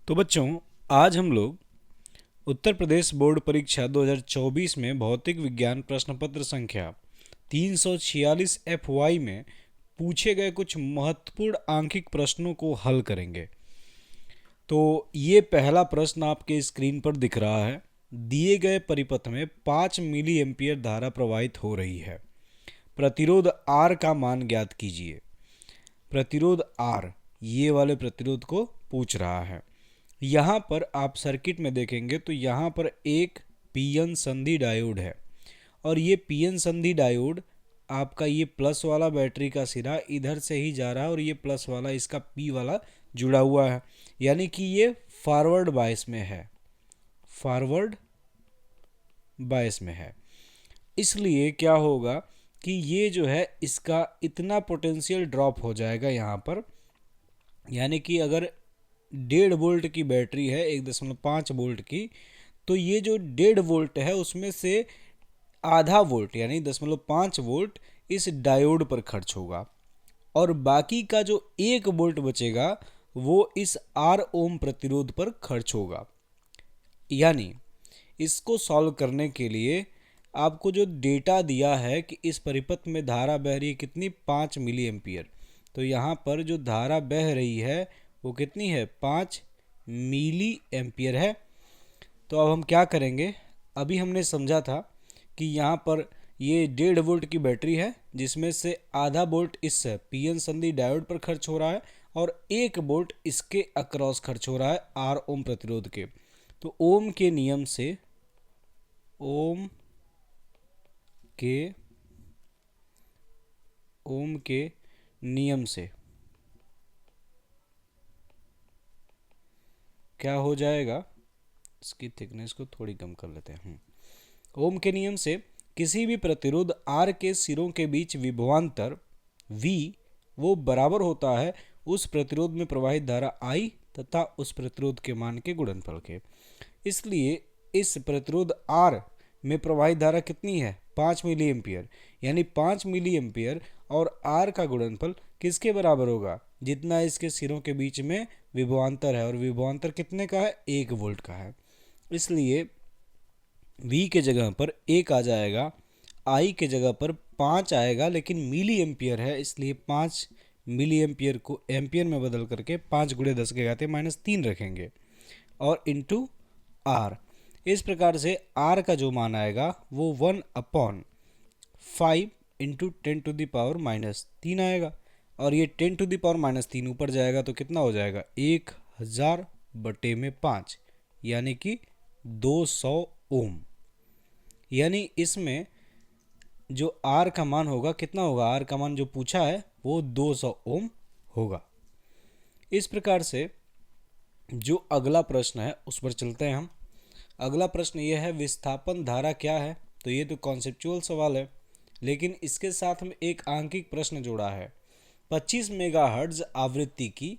तो बच्चों, आज हम लोग उत्तर प्रदेश बोर्ड परीक्षा 2024 में भौतिक विज्ञान प्रश्न पत्र संख्या 346 FY में पूछे गए कुछ महत्वपूर्ण आंकिक प्रश्नों को हल करेंगे। तो ये पहला प्रश्न आपके स्क्रीन पर दिख रहा है। दिए गए परिपथ में 5 मिली एम्पियर धारा प्रवाहित हो रही है। प्रतिरोध R का मान ज्ञात कीजिए। प्रतिरोध R, ये वाले प्रतिरोध को पूछ रहा है। यहाँ पर आप सर्किट में देखेंगे तो यहाँ पर एक पीएन संधि डायोड है और ये पीएन संधि डायोड आपका ये प्लस वाला बैटरी का सिरा इधर से ही जा रहा है और ये प्लस वाला इसका पी वाला जुड़ा हुआ है, यानी कि ये फॉरवर्ड बायस में है, फॉरवर्ड बायस में है। इसलिए क्या होगा कि ये जो है इसका इतना पोटेंशियल ड्रॉप हो जाएगा यहाँ पर, यानी कि अगर 1.5 वोल्ट की बैटरी है 1.5 वोल्ट की, तो ये जो 1.5 वोल्ट है उसमें से आधा वोल्ट यानी 0.5 वोल्ट इस डायोड पर खर्च होगा और बाकी का जो 1 वोल्ट बचेगा वो इस R ओम प्रतिरोध पर खर्च होगा। यानी इसको सॉल्व करने के लिए आपको जो डेटा दिया है कि इस परिपथ में धारा बह रही है कितनी, 5 मिली एम्पियर, तो यहाँ पर जो धारा बह रही है वो कितनी है, 5 मिली एम्पियर है। तो अब हम क्या करेंगे, अभी हमने समझा था कि यहाँ पर ये 1.5 वोल्ट की बैटरी है जिसमें से आधा वोल्ट इस पीएन संधि डायोड पर खर्च हो रहा है और 1 वोल्ट इसके अक्रॉस खर्च हो रहा है R ओम प्रतिरोध के। तो ओम के नियम से, ओम के नियम से क्या हो जाएगा, इसकी थिकनेस को थोड़ी कम कर लेते हैं। ओम के नियम से किसी भी प्रतिरोध R के सिरों के बीच विभवांतर V वो बराबर होता है उस प्रतिरोध में प्रवाहित धारा I तथा उस प्रतिरोध के मान के गुणनफल के। इसलिए इस प्रतिरोध R में प्रवाहित धारा कितनी है, 5 मिली एम्पियर, यानी 5 मिली एम्पियर और R का गुणनफल किसके बराबर होगा, जितना इसके सिरों के बीच में विभवांतर है, और विभवांतर कितने का है, 1 वोल्ट का है। इसलिए V के जगह पर 1 आ जाएगा, I के जगह पर 5 आएगा, लेकिन मिली एम्पियर है इसलिए 5 मिली एम्पियर को एम्पियर में बदल करके 5 गुणे 10 के घाते -3 रखेंगे और इंटू R। इस प्रकार से R का जो मान आएगा वो 1/5 इंटू 10⁻³ आएगा और ये 10⁻³ ऊपर जाएगा तो कितना हो जाएगा, 1000/5 यानी कि 200 ओम। यानी इसमें जो R का मान होगा कितना होगा, R का मान जो पूछा है वो 200 ओम होगा। इस प्रकार से जो अगला प्रश्न है उस पर चलते हैं हम। अगला प्रश्न यह है, विस्थापन धारा क्या है। तो ये तो कॉन्सेप्चुअल सवाल है, लेकिन इसके साथ में एक आंकिक प्रश्न जोड़ा है। 25 मेगाहर्ट्ज आवृत्ति की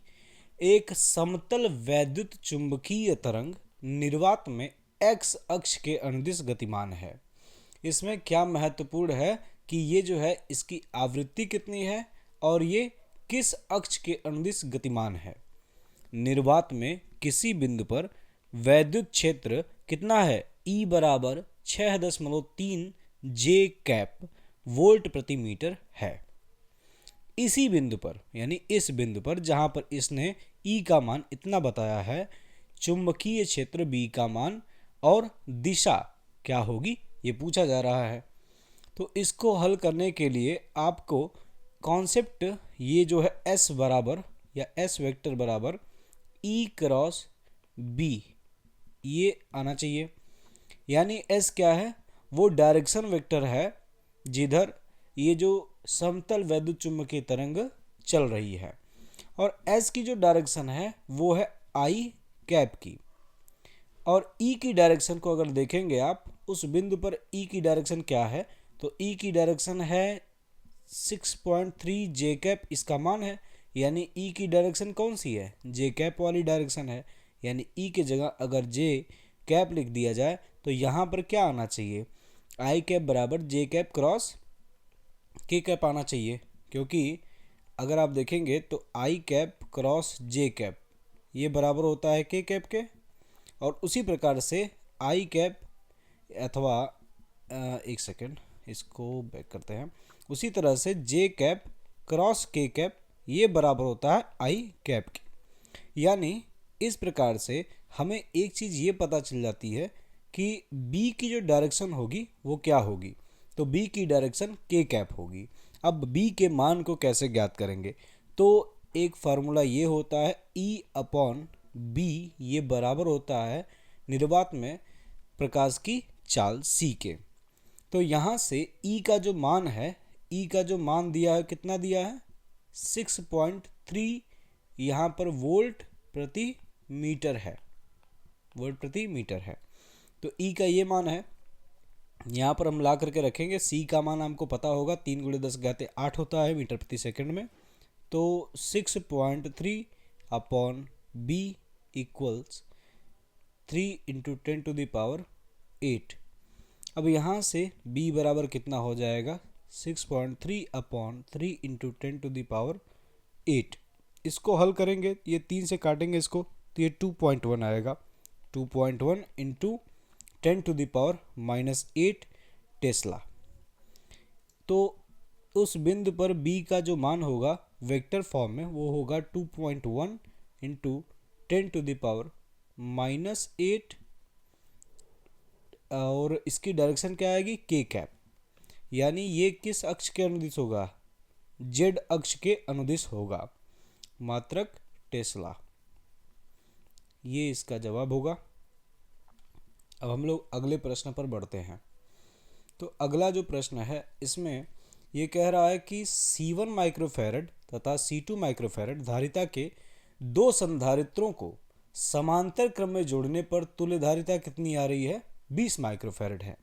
एक समतल वैद्युत चुंबकीय तरंग निर्वात में x अक्ष के अनुदिश गतिमान है। इसमें क्या महत्वपूर्ण है कि ये जो है इसकी आवृत्ति कितनी है और ये किस अक्ष के अनुदिश गतिमान है। निर्वात में किसी बिंदु पर वैद्युत क्षेत्र कितना है, E बराबर 6.3 J कैप वोल्ट प्रति मीटर है। इसी बिंदु पर यानी इस बिंदु पर जहां पर इसने E का मान इतना बताया है, चुंबकीय क्षेत्र B का मान और दिशा क्या होगी ये पूछा जा रहा है। तो इसको हल करने के लिए आपको कॉन्सेप्ट ये जो है S बराबर या S वेक्टर बराबर E क्रॉस B ये आना चाहिए। यानी S क्या है, वो डायरेक्शन वेक्टर है जिधर ये जो समतल वैद्युत चुंबकीय तरंग चल रही है, और S की जो डायरेक्शन है वो है I कैप की, और E की डायरेक्शन को अगर देखेंगे आप उस बिंदु पर E की डायरेक्शन क्या है, तो E की डायरेक्शन है 6.3 J कैप इसका मान है। यानी E की डायरेक्शन कौन सी है, J कैप वाली डायरेक्शन है। यानी E की जगह अगर J कैप लिख दिया जाए तो यहाँ पर क्या आना चाहिए, I कैप बराबर J cap cross K cap आना चाहिए, क्योंकि अगर आप देखेंगे तो I cap cross J cap ये बराबर होता है के कैप के, और उसी प्रकार से आई कैप अथवा एक सेकेंड इसको बैक करते हैं, उसी तरह से जे कैप क्रॉस के कैप ये बराबर होता है आई कैप के। यानी इस प्रकार से हमें एक चीज़ ये पता चल जाती है कि बी की जो डायरेक्शन होगी वो क्या होगी, तो बी की डायरेक्शन के कैप होगी। अब बी के मान को कैसे ज्ञात करेंगे, तो एक फार्मूला ये होता है E अपॉन बी, ये बराबर होता है निर्वात में प्रकाश की चाल c के। तो यहाँ से E का जो मान है, E का जो मान दिया है कितना दिया है 6.3 यहाँ पर वोल्ट प्रति मीटर है, वोल्ट प्रति मीटर है। तो E का ये मान है, यहाँ पर हम ला करके रखेंगे। C का मान हमको पता होगा 3 × 10⁸ होता है मीटर प्रति सेकंड में। तो 6.3 अपॉन B इक्वल्स 3 × 10⁸। अब यहाँ से B बराबर कितना हो जाएगा 6.3 अपॉन 3 × 10⁸। इसको हल करेंगे, ये 3 से काटेंगे इसको, तो ये 2.1 आएगा। 2.1 इंटू 10⁻⁻8 टेस्ला। तो उस बिंदु पर B का जो मान होगा वेक्टर फॉर्म में वो होगा 2.1 इंटू 10⁻⁻8, और इसकी डायरेक्शन क्या आएगी के कैप। यानी ये किस अक्ष के अनुदिश होगा, जेड अक्ष के अनुदिश होगा, मात्रक टेस्ला। ये इसका जवाब होगा। अब हम लोग अगले प्रश्न पर बढ़ते हैं। तो अगला जो प्रश्न है इसमें ये कह रहा है कि C1 माइक्रोफैरड तथा C2 माइक्रोफैरड धारिता के दो संधारित्रों को समांतर क्रम में जोड़ने पर तुल्य धारिता कितनी आ रही है 20 माइक्रोफैरड है,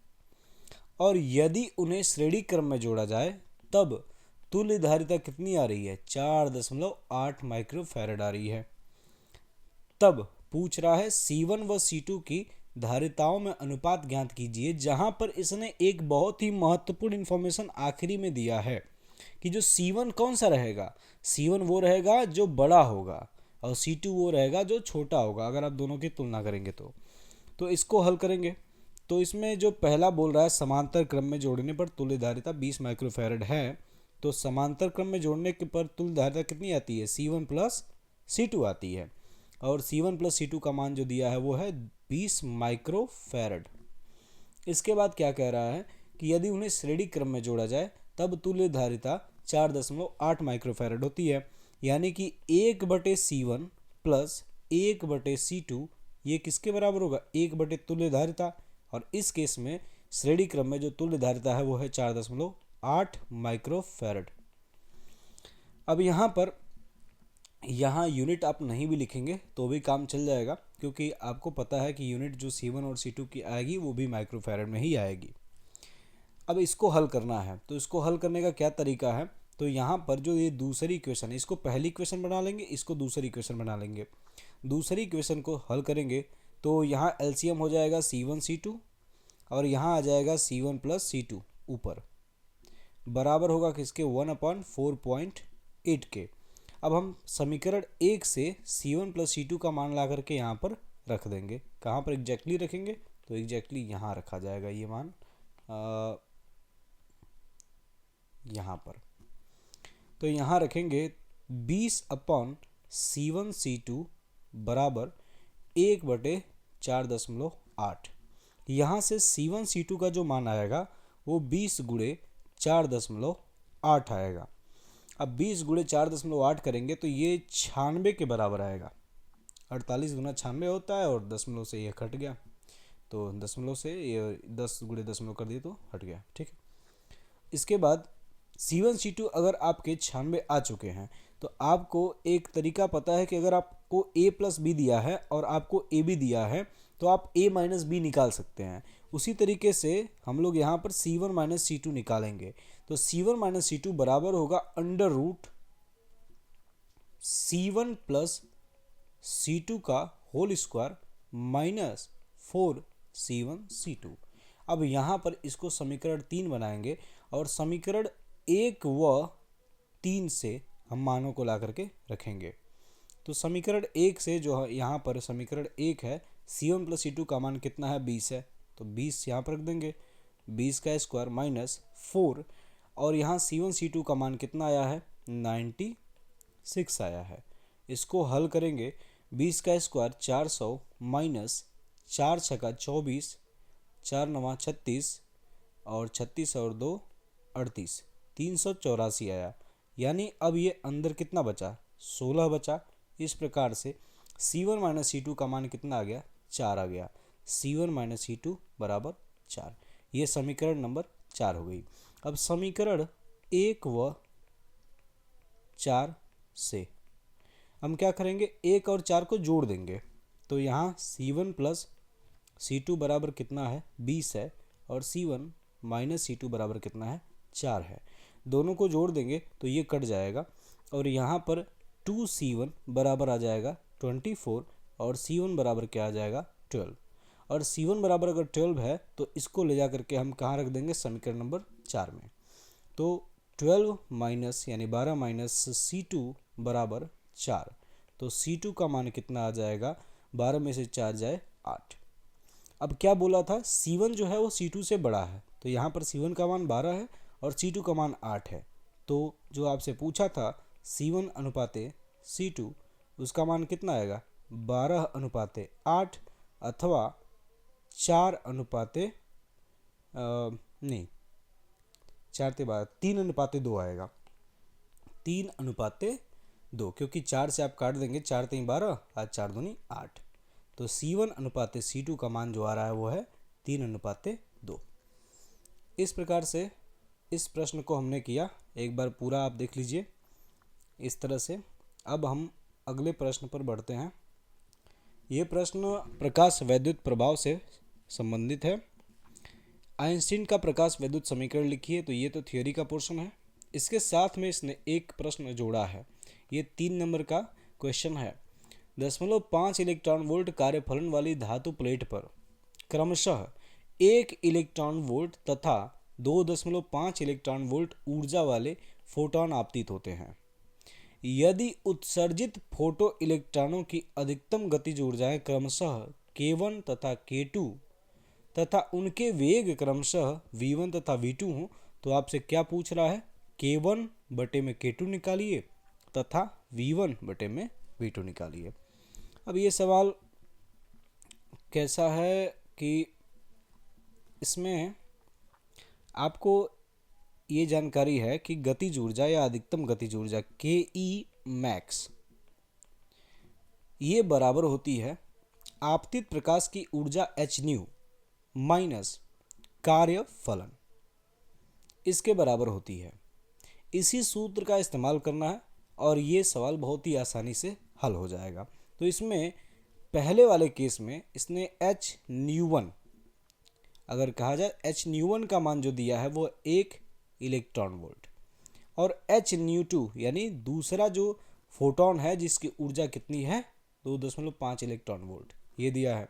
और यदि उन्हें श्रेणी क्रम में जोड़ा जाए तब तुल्य धारिता कितनी आ रही है 4.8 माइक्रोफैरड आ रही है। तब पूछ रहा है C1 व C2 की धारिताओं में अनुपात ज्ञात कीजिए, जहां पर इसने एक बहुत ही महत्वपूर्ण इंफॉर्मेशन आखिरी में दिया है कि जो C1 कौन सा रहेगा, C1 वो रहेगा जो बड़ा होगा और C2 वो रहेगा जो छोटा होगा, अगर आप दोनों की तुलना करेंगे तो इसको हल करेंगे। तो इसमें जो पहला बोल रहा है समांतर क्रम में जोड़ने पर तुल्य धारिता 20 माइक्रोफैरड है, तो समांतर क्रम में जोड़ने के पर तुल्य धारिता कितनी आती है C1 प्लस C2 आती है, और C1 प्लस C2 का मान जो दिया है वो है 20 माइक्रोफैरड। इसके बाद क्या कह रहा है कि यदि उन्हें श्रेणी क्रम में जोड़ा जाए तब तुल्य धारिता 4.8 माइक्रोफैरड होती है। यानी कि 1/C1 प्लस 1/C2 ये किसके बराबर होगा 1 तुल्य धारिता, और इस केस में श्रेणी क्रम में जो तुल्य धारिता है वो है 4.8 माइक्रोफैरड। अब यहाँ यूनिट आप नहीं भी लिखेंगे तो भी काम चल जाएगा, क्योंकि आपको पता है कि यूनिट जो C1 और C2 की आएगी वो भी माइक्रोफैरड में ही आएगी। अब इसको हल करना है, तो इसको हल करने का क्या तरीका है, तो यहाँ पर जो ये दूसरी इक्वेशन है इसको पहली इक्वेशन बना लेंगे, इसको दूसरी इक्वेशन बना लेंगे। दूसरी इक्वेशन को हल करेंगे तो यहाँ एलसीएम हो जाएगा C1 C2, और यहाँ आ जाएगा C1 प्लस C2 ऊपर, बराबर होगा किसके 1/4.8 के। अब हम समीकरण 1 से C1 प्लस C2 का मान ला करके यहाँ पर रख देंगे। कहाँ पर एग्जैक्टली रखेंगे, तो एग्जैक्टली यहाँ रखा जाएगा ये मान, यहाँ पर। तो यहाँ रखेंगे 20/C1 C2 बराबर 1/4.8। यहाँ से C1 C2 का जो मान आएगा वो 20 × 4.8 आएगा। अब 20 × 4.8 करेंगे तो ये 96 के बराबर आएगा। 48 × 96 होता है, और दशमलव से ये हट गया, तो दशमलव से ये 10 × दशमलव कर दिए तो हट गया, ठीक है। इसके बाद C1 C2 अगर आपके 96 आ चुके हैं तो आपको एक तरीका पता है कि अगर आपको A प्लस बी दिया है और आपको ए बी दिया है तो आप A माइनस बी निकाल सकते हैं। उसी तरीके से हम लोग यहाँ पर C1 माइनस C2 निकालेंगे, तो C1 माइनस C2 बराबर होगा √ C1 प्लस C2 का whole square minus 4C1 C2। अब यहाँ पर इसको समीकरण 3 बनाएंगे, और समीकरण 1 व 3 से हम मानों को ला करके रखेंगे। तो तो समीकरण एक से जो है यहाँ पर समीकरण एक है C1 प्लस C2 का मान कितना है 20 है, तो 20 यहाँ पर रख देंगे, 20 का स्क्वायर माइनस 4, और यहाँ C1 C2 का मान कितना आया है 96 आया है। इसको हल करेंगे, 20 का स्क्वायर 400 माइनस 4 छका 24, 4 नवा 36 और 36 और 2 38, 384 आया। यानी अब ये अंदर कितना बचा 16 बचा। इस प्रकार से C1 माइनस C2 का मान कितना आ गया 4 आ गया। C1 माइनस C2 बराबर 4। ये समीकरण नंबर 4 हो गई। अब समीकरण 1 व 4 से हम क्या करेंगे, 1 और 4 को जोड़ देंगे। तो यहाँ C1 प्लस C2 बराबर कितना है 20 है, और C1 माइनस C2 बराबर कितना है 4 है। दोनों को जोड़ देंगे तो ये कट जाएगा, और यहाँ पर 2C1 बराबर आ जाएगा 24, और C1 बराबर क्या आ जाएगा 12। और C1 बराबर अगर 12 है तो इसको ले जा करके हम कहाँ रख देंगे समीकरण नंबर 4 में। तो 12 माइनस यानी 12 माइनस C2 बराबर 4। तो C2 का मान कितना आ जाएगा, 12 में से 4 जाए 8। अब क्या बोला था, C1 जो है वो C2 से बड़ा है, तो यहाँ पर C1 का मान 12 है और C2 का मान 8 है। तो जो आपसे पूछा था C1 अनुपाते C2, उसका मान कितना आएगा 12 अनुपाते 8, अथवा 4 अनुपाते नहीं 4 ते 12 3 अनुपाते 2 आएगा, 3 अनुपाते 2, क्योंकि 4 से आप काट देंगे, 4 3 12 और 4 दूनी 8। तो C1 अनुपाते C2 का मान जो आ रहा है वो है 3 अनुपाते 2। इस प्रकार से इस प्रश्न को हमने किया, एक बार पूरा आप देख लीजिए इस तरह से। अब हम अगले प्रश्न पर बढ़ते हैं। ये प्रश्न प्रकाश वैद्युत प्रभाव से संबंधित है। आइंस्टीन का प्रकाश वैद्युत समीकरण लिखिए, तो ये तो थियोरी का पोर्शन है। इसके साथ में इसने एक प्रश्न जोड़ा है, ये 3 नंबर का क्वेश्चन है। 0.5 इलेक्ट्रॉन वोल्ट कार्यफलन वाली धातु प्लेट पर क्रमशः 1 इलेक्ट्रॉन वोल्ट तथा 2.5 इलेक्ट्रॉन वोल्ट ऊर्जा वाले फोटॉन आपतित होते हैं। यदि उत्सर्जित फोटो इलेक्ट्रॉनों की अधिकतम गतिज ऊर्जाएं क्रमशः K1 तथा K2 तथा उनके वेग क्रमशः V1 तथा V2 हों, तो आपसे क्या पूछ रहा है, K1 बटे में K2 निकालिए तथा V1 बटे में V2 निकालिए। अब ये सवाल कैसा है कि इसमें आपको ये जानकारी है कि गतिज ऊर्जा या अधिकतम गतिज ऊर्जा KE मैक्स ये बराबर होती है आपतित प्रकाश की ऊर्जा h न्यू माइनस कार्य फलन, इसके बराबर होती है। इसी सूत्र का इस्तेमाल करना है और ये सवाल बहुत ही आसानी से हल हो जाएगा। तो इसमें पहले वाले केस में इसने h न्यू1, अगर कहा जाए h न्यू1 का मान जो दिया है वो 1 इलेक्ट्रॉन वोल्ट, और h न्यू2 यानी दूसरा जो फोटोन है जिसकी ऊर्जा कितनी है 2.5 इलेक्ट्रॉन वोल्ट ये दिया है,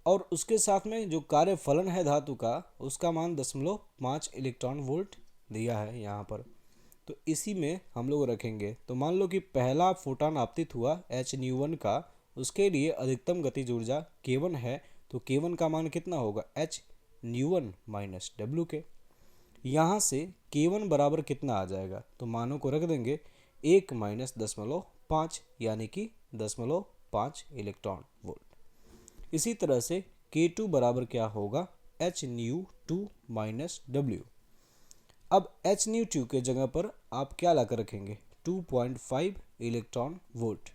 और उसके साथ में जो कार्य फलन है धातु का उसका मान 0.5 इलेक्ट्रॉन वोल्ट दिया है यहाँ पर। तो इसी में हम लोग रखेंगे। तो मान लो कि पहला फोटॉन आपतित हुआ h न्यू1 का, उसके लिए अधिकतम गतिज ऊर्जा K1 है, तो K1 का मान कितना होगा h न्यू1 माइनस W यहाँ से K1 बराबर कितना आ जाएगा, तो मानों को रख देंगे 1 माइनस 0.5 यानी कि 0.5 इलेक्ट्रॉन वोल्ट। इसी तरह से K2 बराबर क्या होगा h न्यू2 माइनस W। अब h न्यू2 के जगह पर आप क्या लाकर रखेंगे 2.5 इलेक्ट्रॉन वोल्ट।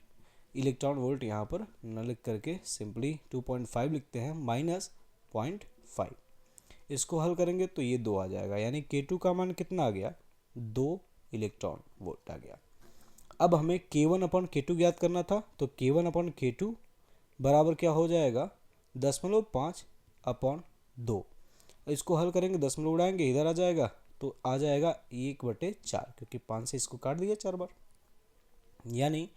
इलेक्ट्रॉन वोल्ट यहाँ पर न लिख करके सिंपली 2.5 लिखते हैं माइनस 0.5। इसको हल करेंगे तो ये 2 आ जाएगा, यानी K2 का मान कितना आ गया 2 इलेक्ट्रॉन वोल्ट आ गया। अब हमें K1 अपॉन K2 ज्ञात करना था, तो K1 अपॉन K2 बराबर क्या हो जाएगा 0.5 अपॉन 2। इसको हल करेंगे, 0 उड़ाएंगे इधर आ जाएगा, तो आ जाएगा 1/4, क्योंकि 5 से इसको काट दिया 4 बार। यानी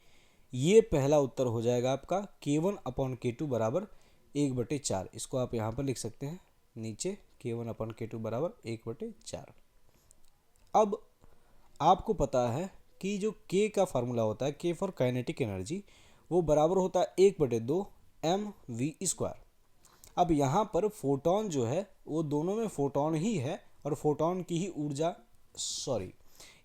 ये पहला उत्तर हो जाएगा आपका K1 अपॉन K2 बराबर 1/4। इसको आप यहाँ पर लिख सकते हैं नीचे K1 अपॉन K2 बराबर 1/4। अब आपको पता है कि जो के का फार्मूला होता है, के फॉर काइनेटिक एनर्जी, वो बराबर होता है 1/2 mv²। अब यहाँ पर फोटोन जो है वो दोनों में फोटोन ही है और फोटोन की ही ऊर्जा, सॉरी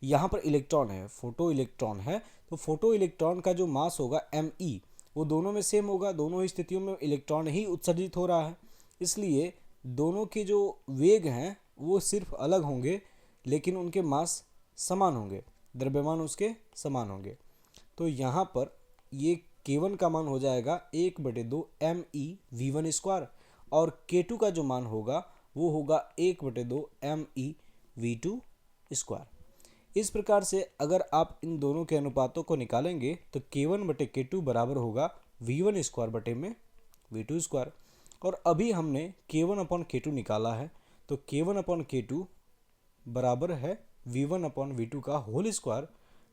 यहाँ पर इलेक्ट्रॉन है, फोटो इलेक्ट्रॉन है, तो फोटो इलेक्ट्रॉन का जो मास होगा me वो दोनों में सेम होगा, दोनों ही स्थितियों में इलेक्ट्रॉन ही उत्सर्जित हो रहा है, इसलिए दोनों के जो वेग हैं वो सिर्फ अलग होंगे लेकिन उनके मास समान होंगे, द्रव्यमान उसके समान होंगे। तो यहाँ पर ये K1 का मान हो जाएगा 1/2 MeV1² और K2 का जो मान होगा वो होगा 1/2 MeV2²। इस प्रकार से अगर आप इन दोनों के अनुपातों को निकालेंगे तो K1/K2 बराबर होगा V1² V2²। और अभी हमने K1/K2 निकाला है, तो K1/K2 बराबर है V1/V2 का होल स्क्वायर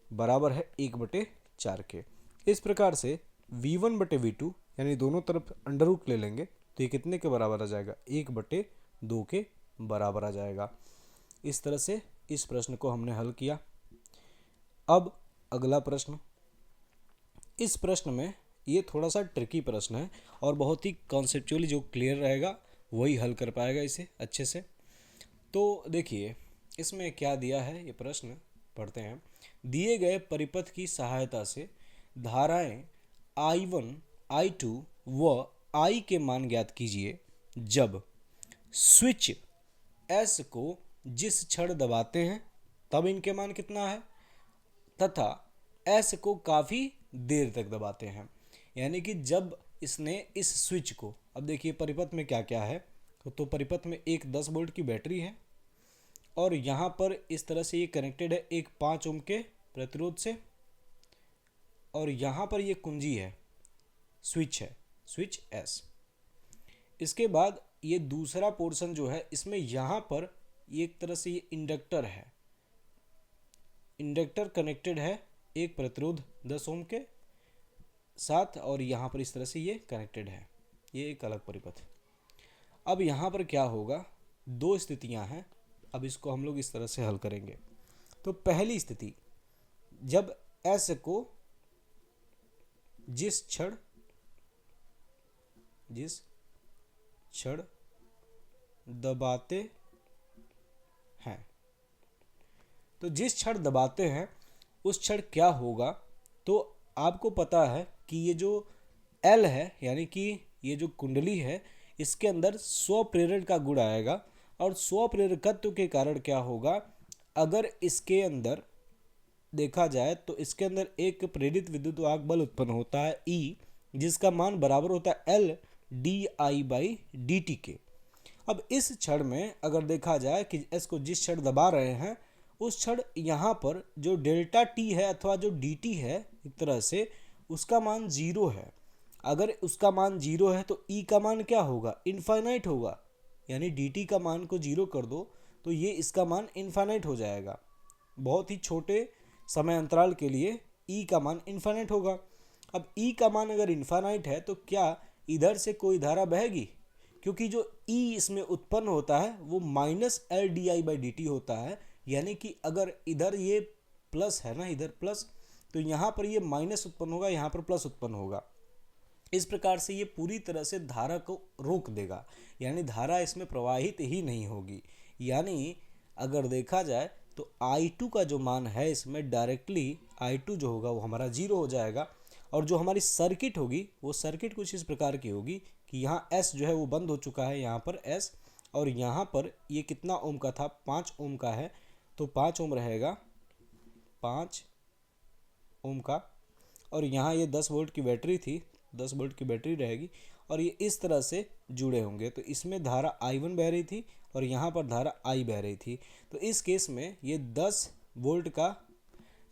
बराबर है 1/4 के। इस प्रकार से V1/V2 यानी दोनों तरफ अंडर रूट ले लेंगे तो ये कितने के बराबर आ जाएगा, 1/2 के बराबर आ जाएगा। इस तरह से इस प्रश्न को हमने हल किया। अब अगला प्रश्न, इस प्रश्न में ये थोड़ा सा ट्रिकी प्रश्न है और बहुत ही कॉन्सेप्चुअली जो क्लियर रहेगा वही हल कर पाएगा इसे अच्छे से। तो देखिए इसमें क्या दिया है, ये प्रश्न पढ़ते हैं। दिए गए परिपथ की सहायता से धाराएं I1, I2 व I के मान ज्ञात कीजिए जब स्विच S को जिस क्षण दबाते हैं तब इनके मान कितना है, तथा S को काफ़ी देर तक दबाते हैं। यानी कि जब इसने इस स्विच को, अब देखिए परिपथ में क्या क्या है, तो परिपथ में एक 10 वोल्ट की बैटरी है और यहाँ पर इस तरह से ये कनेक्टेड है एक 5 ओम के प्रतिरोध से, और यहाँ पर ये कुंजी है, स्विच है, स्विच S। इसके बाद ये दूसरा पोर्शन जो है इसमें यहाँ पर ये एक तरह से ये इंडक्टर है, इंडक्टर कनेक्टेड है एक प्रतिरोध 10 ओम के साथ और यहाँ पर इस तरह से ये कनेक्टेड है, ये एक अलग परिपथ। अब यहाँ पर क्या होगा, दो स्थितियाँ हैं, अब इसको हम लोग इस तरह से हल करेंगे। तो पहली स्थिति, जब S को जिस क्षण दबाते हैं, तो जिस क्षण दबाते हैं उस क्षण क्या होगा, तो आपको पता है कि ये जो L है यानी कि ये जो कुंडली है इसके अंदर स्वप्रेरण का गुण आएगा और स्वप्रेरकत्व के कारण क्या होगा, अगर इसके अंदर देखा जाए तो इसके अंदर एक प्रेरित विद्युत वाहक बल उत्पन्न होता है E, जिसका मान बराबर होता है L di/dt के। अब इस क्षण में अगर देखा जाए कि S को जिस क्षण दबा रहे हैं उस क्षण यहाँ पर जो डेल्टा टी है अथवा जो dt है एक तरह से उसका मान 0 है। अगर उसका मान 0 है तो E का मान क्या होगा, इनफाइनाइट होगा, यानी dt का मान को 0 कर दो तो ये इसका मान इनफाइनाइट हो जाएगा। बहुत ही छोटे समय अंतराल के लिए E का मान इनफाइनाइट होगा। अब E का मान अगर इनफाइनाइट है तो क्या इधर से कोई धारा बहेगी, क्योंकि जो E इसमें उत्पन्न होता है वो -LdI/dt होता है, यानी कि अगर इधर ये प्लस है ना, इधर प्लस, तो यहाँ पर ये माइनस उत्पन्न होगा, यहाँ पर प्लस उत्पन्न होगा। इस प्रकार से ये पूरी तरह से धारा को रोक देगा, यानी धारा इसमें प्रवाहित ही नहीं होगी। यानी अगर देखा जाए तो I2 का जो मान है इसमें डायरेक्टली I2 जो होगा वो हमारा 0 हो जाएगा। और जो हमारी सर्किट होगी वो सर्किट कुछ इस प्रकार की होगी कि यहाँ S जो है वो बंद हो चुका है, यहाँ पर S, और यहाँ पर ये कितना ओम का था, 5 ओम का है, तो 5 ओम रहेगा, 5 ओम का, और यहाँ ये 10 वोल्ट की बैटरी थी, 10 वोल्ट की बैटरी रहेगी और ये इस तरह से जुड़े होंगे। तो इसमें धारा I1 बह रही थी और यहाँ पर धारा I बह रही थी। तो इस केस में ये 10 वोल्ट का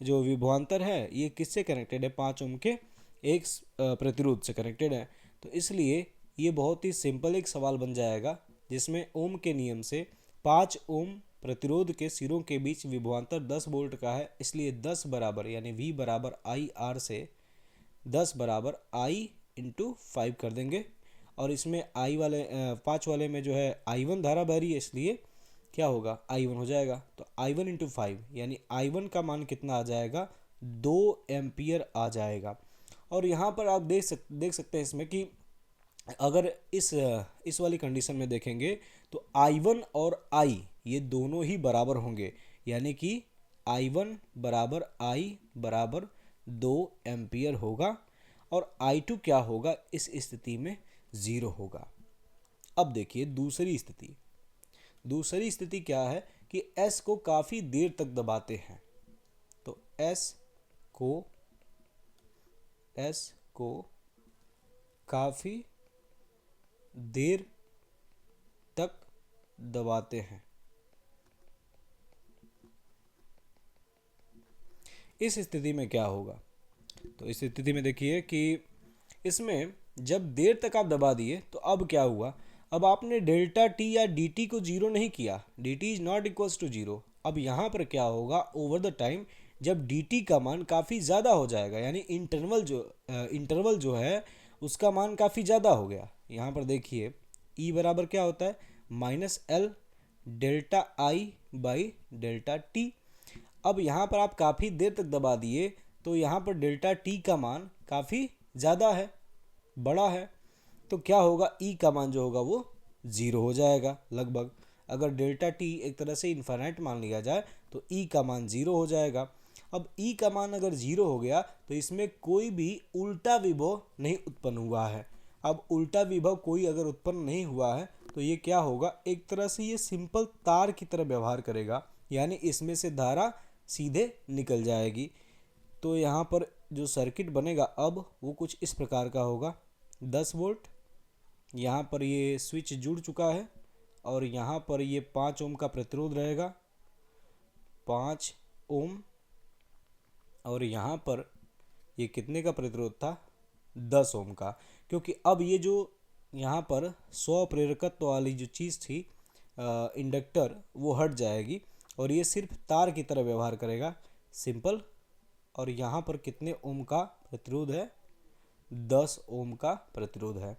जो विभवांतर है ये किससे कनेक्टेड है, 5 ओम के एक प्रतिरोध से कनेक्टेड है। तो इसलिए ये बहुत ही सिंपल एक सवाल बन जाएगा जिसमें ओम के नियम से 5 ओम प्रतिरोध के सिरों के बीच विभवांतर 10 वोल्ट का है, इसलिए 10 बराबर यानी V बराबर आई आर से 10 बराबर I × 5 कर देंगे। और इसमें I वाले 5 वाले में जो है I1 धारा बह रही है, इसलिए क्या होगा, I1 हो जाएगा। तो I1 × 5 यानी I1 का मान कितना आ जाएगा, 2 एम्पियर आ जाएगा। और यहाँ पर आप देख सकते हैं इसमें कि अगर इस वाली कंडीशन में देखेंगे तो I1 और I ये दोनों ही बराबर होंगे, यानी कि I1 बराबर I बराबर 2 एम्पियर होगा और I2 क्या होगा इस स्थिति में 0 होगा। अब देखिए दूसरी स्थिति क्या है कि S को काफ़ी देर तक दबाते हैं, तो S को काफ़ी देर तक दबाते हैं। इस स्थिति में क्या होगा, तो इस स्थिति में देखिए कि इसमें जब देर तक आप दबा दिए तो अब क्या हुआ, अब आपने डेल्टा टी या डी टी को जीरो नहीं किया, D T is not equals to zero. अब यहाँ पर क्या होगा, ओवर द टाइम जब डी टी का मान काफ़ी ज़्यादा हो जाएगा, यानी इंटरवल जो है उसका मान काफ़ी ज़्यादा हो गया। यहाँ पर देखिए ई बराबर क्या होता है, -L delta I by delta T. अब यहाँ पर आप काफ़ी देर तक दबा दिए तो यहाँ पर डेल्टा टी का मान काफ़ी ज़्यादा है, बड़ा है, तो क्या होगा, ई का मान जो होगा वो 0 हो जाएगा लगभग। अगर डेल्टा टी एक तरह से इन्फाइनाइट मान लिया जाए तो ई का मान 0 हो जाएगा। अब ई का मान अगर 0 हो गया तो इसमें कोई भी उल्टा विभव नहीं उत्पन्न हुआ है। अब उल्टा विभव कोई अगर उत्पन्न नहीं हुआ है तो ये क्या होगा, एक तरह से ये सिंपल तार की तरह व्यवहार करेगा, यानी इसमें से धारा सीधे निकल जाएगी। तो यहाँ पर जो सर्किट बनेगा अब वो कुछ इस प्रकार का होगा, 10 वोल्ट, यहाँ पर ये स्विच जुड़ चुका है और यहाँ पर ये 5 ओम का प्रतिरोध रहेगा, 5 ओम, और यहाँ पर ये कितने का प्रतिरोध था, 10 ओम का, क्योंकि अब ये जो यहाँ पर 100 प्रेरकत्व वाली जो चीज़ थी इंडक्टर, वो हट जाएगी और ये सिर्फ तार की तरह व्यवहार करेगा, सिंपल। और यहाँ पर कितने ओम का प्रतिरोध है, 10 ओम का प्रतिरोध है।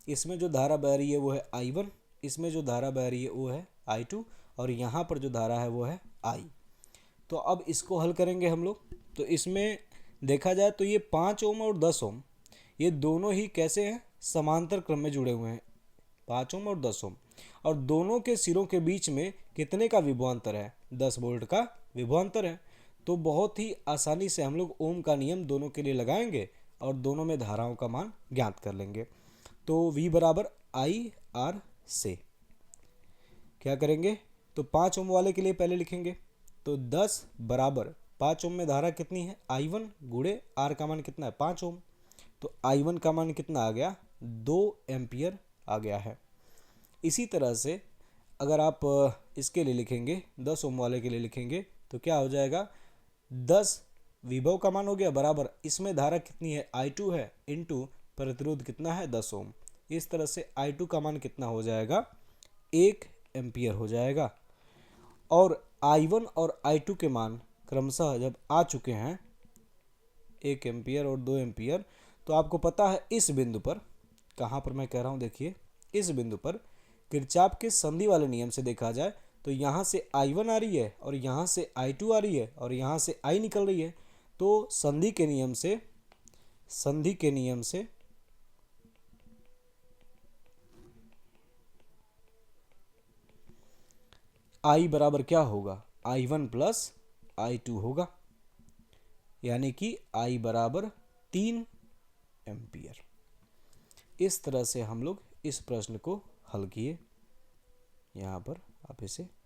इसमें जो धारा बह रही है वो है I1, इसमें जो धारा बह रही है वो है I2, और यहाँ पर जो धारा है वो है I। तो अब इसको हल करेंगे हम लोग, तो इसमें देखा जाए तो ये 5 ओम और 10 ओम ये दोनों ही कैसे हैं, समांतर क्रम में जुड़े हुए हैं, 5 ओम और 10 ओम, और दोनों के सिरों के बीच में कितने का विभवांतर है, 10 वोल्ट का विभवांतर है। तो बहुत ही आसानी से हम लोग ओम का नियम दोनों के लिए लगाएंगे और दोनों में धाराओं का मान ज्ञात कर लेंगे। तो V बराबर IR से क्या करेंगे, तो 5 ओम वाले के लिए पहले लिखेंगे, तो 10 बराबर 5 ओम में धारा कितनी है, I1 गुणे R का मान कितना है, 5 ओम, तो I1 का मान कितना आ गया, 2 एम्पियर आ गया है। इसी तरह से अगर आप इसके लिए लिखेंगे, 10 ओम वाले के लिए लिखेंगे, तो क्या हो जाएगा, 10 विभव का मान हो गया बराबर, इसमें धारा कितनी है, I2 है, इनटू प्रतिरोध कितना है, 10 ओम। इस तरह से I2 का मान कितना हो जाएगा, 1 एम्पियर हो जाएगा। और I1 और I2 के मान क्रमशः जब आ चुके हैं 1 एम्पियर और 2 एम्पियर, तो आपको पता है इस बिंदु पर, कहाँ पर मैं कह रहा हूँ, देखिए इस बिंदु पर किरचॉफ के संधि वाले नियम से देखा जाए तो यहाँ से I1 आ रही है और यहाँ से I2 आ रही है और यहाँ से I निकल रही है, तो संधि के नियम से I बराबर क्या होगा, I1 प्लस I2 होगा, यानी कि I बराबर 3 एम्पियर। इस तरह से हम लोग इस प्रश्न को हल किए। यहाँ पर आप इसे